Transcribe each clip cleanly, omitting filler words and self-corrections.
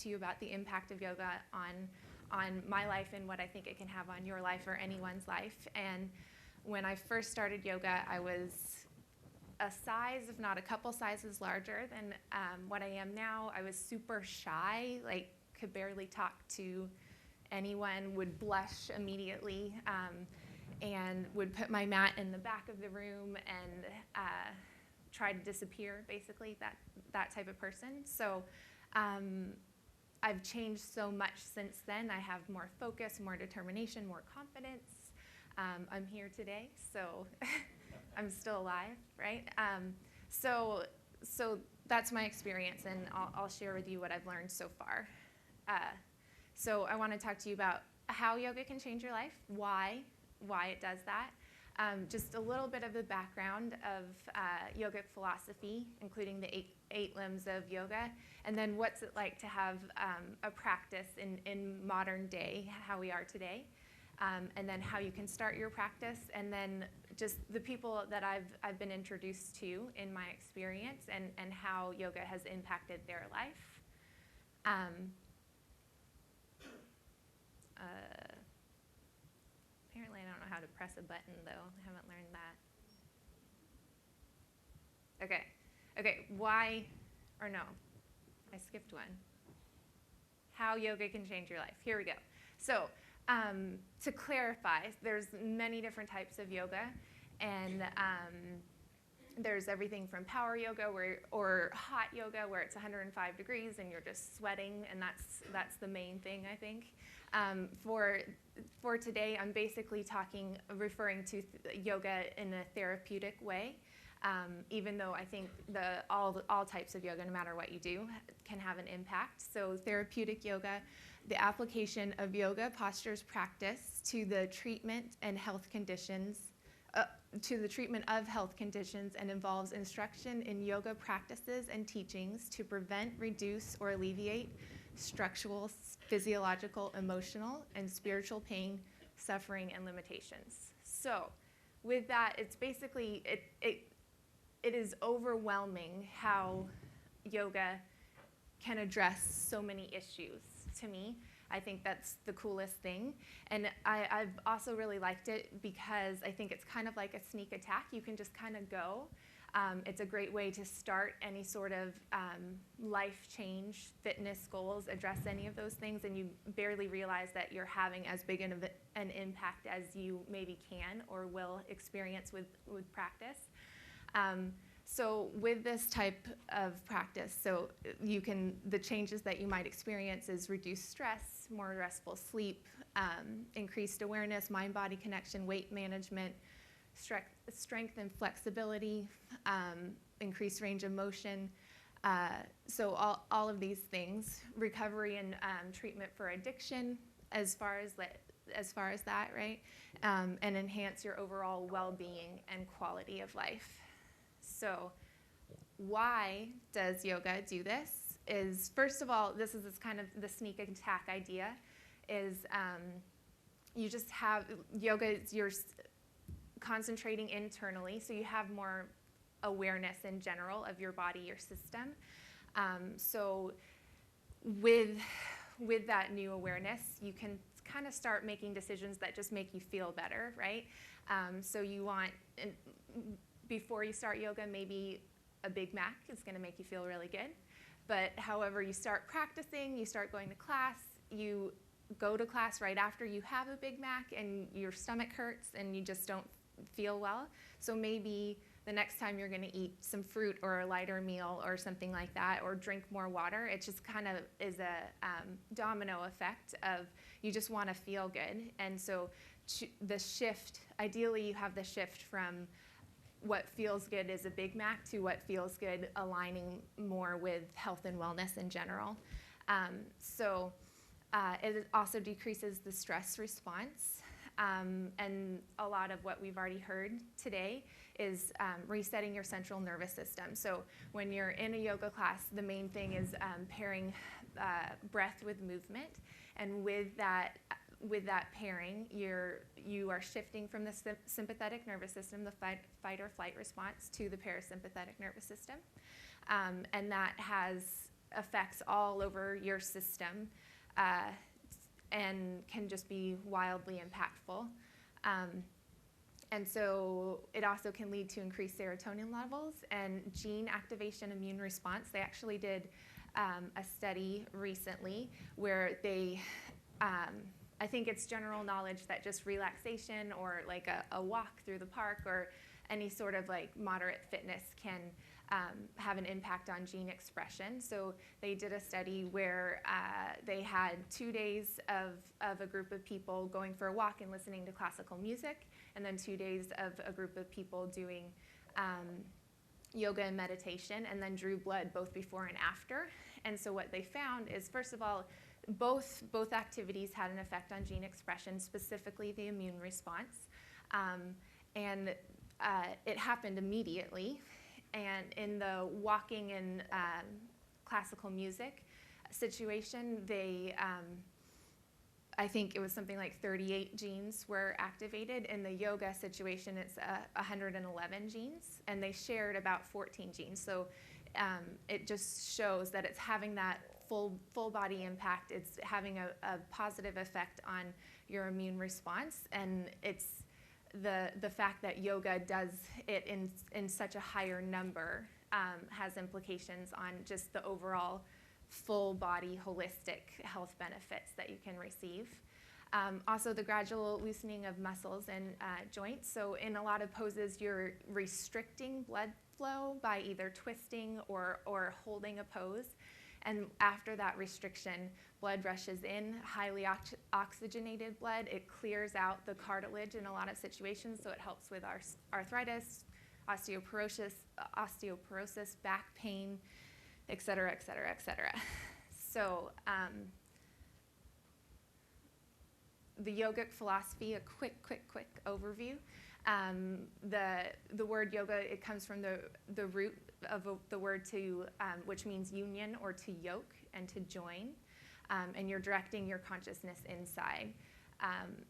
to you about the impact of yoga on my life and what I think it can have on your life or anyone's life. And when I first started yoga, I was a size, if not a couple sizes larger than what I am now. I was super shy, like could barely talk to anyone, would blush immediately, and would put my mat in the back of the room and try to disappear, basically, that type of person. So I've changed so much since then. I have more focus, more determination, more confidence. I'm here today, so I'm still alive, right? So that's my experience, and I'll share with you what I've learned so far. So I want to talk to you about how yoga can change your life, why it does that, just a little bit of the background of yogic philosophy, including the eight limbs of yoga, and then what's it like to have a practice in modern day, how we are today, and then how you can start your practice, and then just the people that I've been introduced to in my experience, and how yoga has impacted their life. Apparently I don't know how to press a button, though. I haven't learned that. Okay, why, or no, I skipped one. How yoga can change your life. Here we go. So to clarify, there's many different types of yoga, and there's everything from power yoga or hot yoga where it's 105 degrees and you're just sweating, and that's the main thing, I think. For today, I'm basically referring to yoga in a therapeutic way, even though I think all types of yoga, no matter what you do, can have an impact. So therapeutic yoga, the application of yoga postures practice to the treatment and health conditions, of health conditions, and involves instruction in yoga practices and teachings to prevent, reduce, or alleviate structural, physiological, emotional, and spiritual pain, suffering, and limitations. So with that, it's basically, it is overwhelming how yoga can address so many issues to me. I think that's the coolest thing. And I've also really liked it because I think it's kind of like a sneak attack. You can just kind of go. It's a great way to start any sort of life change, fitness goals, address any of those things, and you barely realize that you're having as big an impact as you maybe can or will experience with practice. So with this type of practice, so the changes that you might experience is reduced stress, more restful sleep, increased awareness, mind-body connection, weight management, strength and flexibility, increased range of motion. So all of these things, recovery and treatment for addiction, as far as that, right? And enhance your overall well-being and quality of life. So why does yoga do this? Is, first of all, this is kind of the sneak attack idea, is you just have, yoga, you're concentrating internally, so you have more awareness in general of your body, your system. So with that new awareness, you can kind of start making decisions that just make you feel better, right? So you want, before you start yoga, maybe a Big Mac is going to make you feel really good. But however, you start practicing, you start going to class, you go to class right after you have a Big Mac and your stomach hurts and you just don't feel well. So maybe the next time you're going to eat some fruit or a lighter meal or something like that, or drink more water. It just kind of is a domino effect of you just want to feel good. And so the shift, ideally you have the shift from what feels good is a Big Mac to what feels good aligning more with health and wellness in general. It also decreases the stress response. And a lot of what we've already heard today is resetting your central nervous system. So when you're in a yoga class, the main thing is pairing breath with movement. And with that pairing, you are shifting from the sympathetic nervous system, the fight or flight response, to the parasympathetic nervous system. And that has effects all over your system and can just be wildly impactful. And so it also can lead to increased serotonin levels and gene activation immune response. They actually did a study recently where they, I think it's general knowledge that just relaxation or like a walk through the park or any sort of like moderate fitness can have an impact on gene expression. So they did a study where they had 2 days of a group of people going for a walk and listening to classical music, and then 2 days of a group of people doing yoga and meditation, and then drew blood both before and after. And so what they found is, first of all, both activities had an effect on gene expression, specifically the immune response. And it happened immediately. And in the walking and classical music situation, they, I think it was something like 38 genes were activated. In the yoga situation, it's 111 genes, and they shared about 14 genes. So it just shows that it's having that full body impact. It's having a positive effect on your immune response, and it's the fact that yoga does it in such a higher number has implications on just the overall full body holistic health benefits that you can receive. Also the gradual loosening of muscles and joints. So in a lot of poses, you're restricting blood flow by either twisting or holding a pose. And after that restriction, blood rushes in, highly oxygenated blood. It clears out the cartilage in a lot of situations, so it helps with arthritis, osteoporosis, back pain, et cetera, et cetera, et cetera. So the yogic philosophy, a quick overview. The word yoga, it comes from the root of the word to, which means union or to yoke and to join, and you're directing your consciousness inside.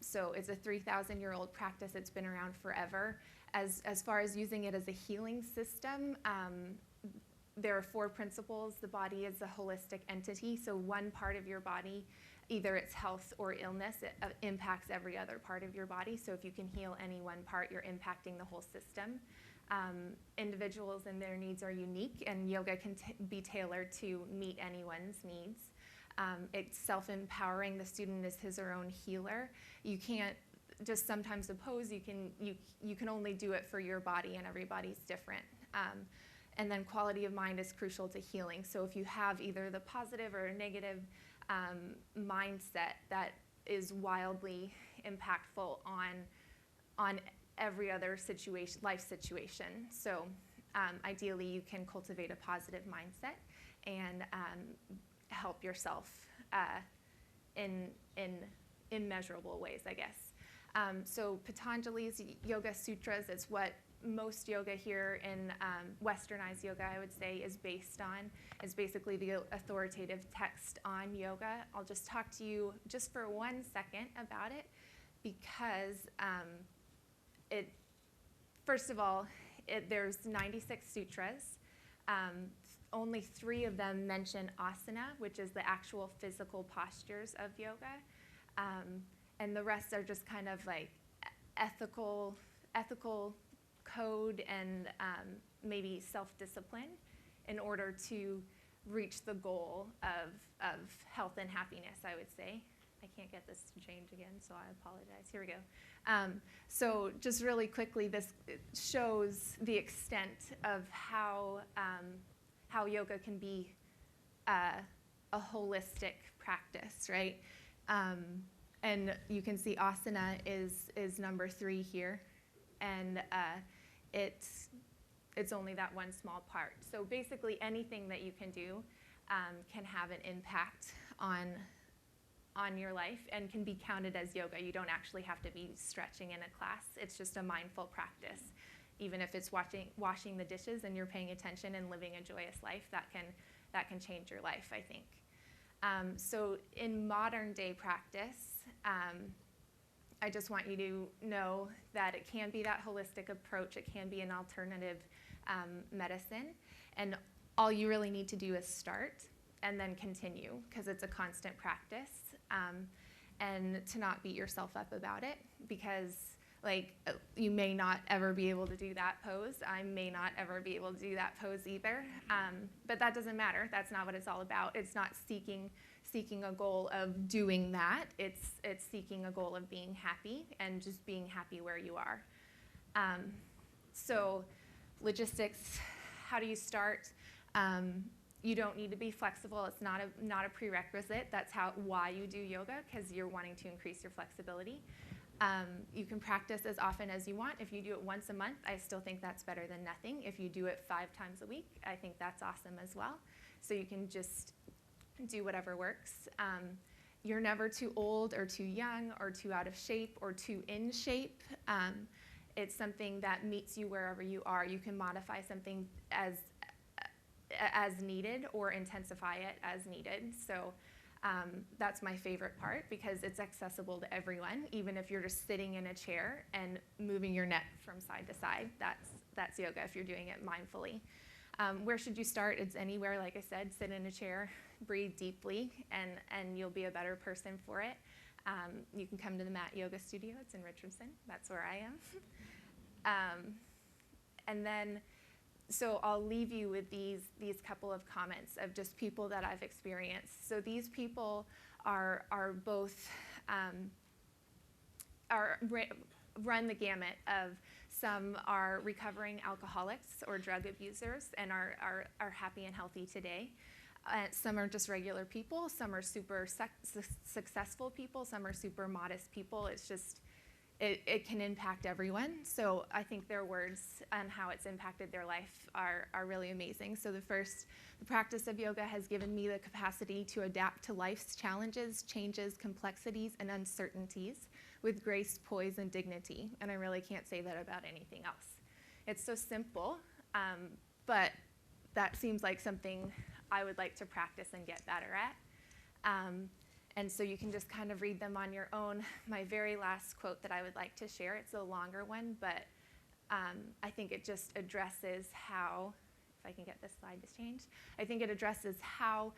So it's a 3,000-year-old practice. It's been around forever. As far as using it as a healing system, there are 4 principles. The body is a holistic entity, so one part of your body, either it's health or illness, it impacts every other part of your body. So if you can heal any one part, you're impacting the whole system. Individuals and their needs are unique, and yoga can be tailored to meet anyone's needs. It's self-empowering. The student is his or her own healer. You can't just sometimes oppose. You can only do it for your body, and everybody's different. And then quality of mind is crucial to healing. So if you have either the positive or negative mindset, that is wildly impactful on every other life situation. So ideally, you can cultivate a positive mindset and help yourself in immeasurable ways, I guess. So Patanjali's Yoga Sutras, it's what most yoga here in westernized yoga, I would say, is based on. Is basically the authoritative text on yoga. I'll just talk to you just for 1 second about it, because first of all, there's 96 sutras. Only 3 of them mention asana, which is the actual physical postures of yoga. And the rest are just kind of like ethical code and maybe self-discipline in order to reach the goal of health and happiness, I would say. I can't get this to change again, so I apologize. Here we go. So just really quickly, this shows the extent of how yoga can be a holistic practice, right? And you can see asana is number 3 here, and it's only that one small part. So basically, anything that you can do can have an impact on your life and can be counted as yoga. You don't actually have to be stretching in a class. It's just a mindful practice. Even if it's washing the dishes and you're paying attention and living a joyous life, that can change your life, I think. So in modern day practice, I just want you to know that it can be that holistic approach. It can be an alternative medicine. And all you really need to do is start. and then continue, because it's a constant practice, and to not beat yourself up about it, because like you may not ever be able to do that pose. I may not ever be able to do that pose either, but that doesn't matter. That's not what it's all about. It's not seeking a goal of doing that. It's seeking a goal of being happy and just being happy where you are. So logistics, how do you start? You don't need to be flexible. It's not a prerequisite. That's why you do yoga, because you're wanting to increase your flexibility. You can practice as often as you want. If you do it once a month, I still think that's better than nothing. If you do it 5 times a week, I think that's awesome as well. So you can just do whatever works. You're never too old or too young or too out of shape or too in shape. It's something that meets you wherever you are. You can modify something as needed or intensify it as needed. So that's my favorite part, because it's accessible to everyone. Even if you're just sitting in a chair and moving your neck from side to side, that's yoga if you're doing it mindfully. Where should you start? It's anywhere, like I said. Sit in a chair, breathe deeply, and you'll be a better person for it. You can come to the Mat Yoga Studio. It's in Richardson. That's where I am. And then, so I'll leave you with these couple of comments of just people that I've experienced. So these people are both run the gamut of, some are recovering alcoholics or drug abusers and are happy and healthy today. Some are just regular people. Some are super successful people. Some are super modest people. It's just, it can impact everyone. So I think their words and how it's impacted their life are really amazing. So the practice of yoga has given me the capacity to adapt to life's challenges, changes, complexities, and uncertainties with grace, poise, and dignity. And I really can't say that about anything else. It's so simple, but that seems like something I would like to practice and get better at. And so you can just kind of read them on your own. My very last quote that I would like to share, it's a longer one, but I think it just addresses how, if I can get this slide to change, I think it addresses how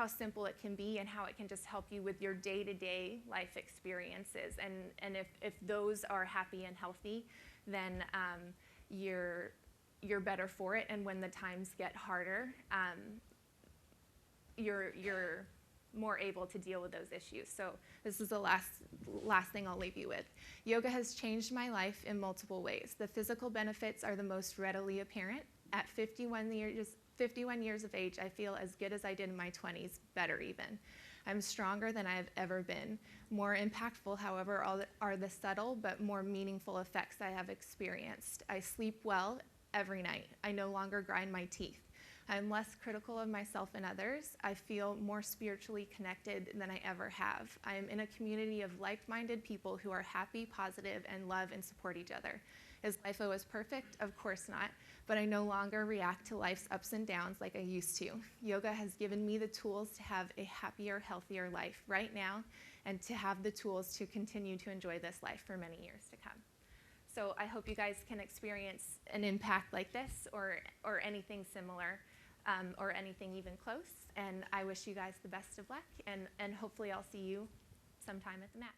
simple it can be and how it can just help you with your day-to-day life experiences. And if those are happy and healthy, then you're better for it. And when the times get harder, you're more able to deal with those issues. So this is the last thing I'll leave you with. Yoga has changed my life in multiple ways. The physical benefits are the most readily apparent. At 51 years of age, I feel as good as I did in my 20s, better even. I'm stronger than I have ever been. More impactful, however, are the subtle but more meaningful effects I have experienced. I sleep well every night. I no longer grind my teeth. I'm less critical of myself and others. I feel more spiritually connected than I ever have. I am in a community of like-minded people who are happy, positive, and love and support each other. Is life always perfect? Of course not, but I no longer react to life's ups and downs like I used to. Yoga has given me the tools to have a happier, healthier life right now, and to have the tools to continue to enjoy this life for many years to come. So I hope you guys can experience an impact like this or anything similar. Or anything even close, and I wish you guys the best of luck, and hopefully I'll see you sometime at the mat.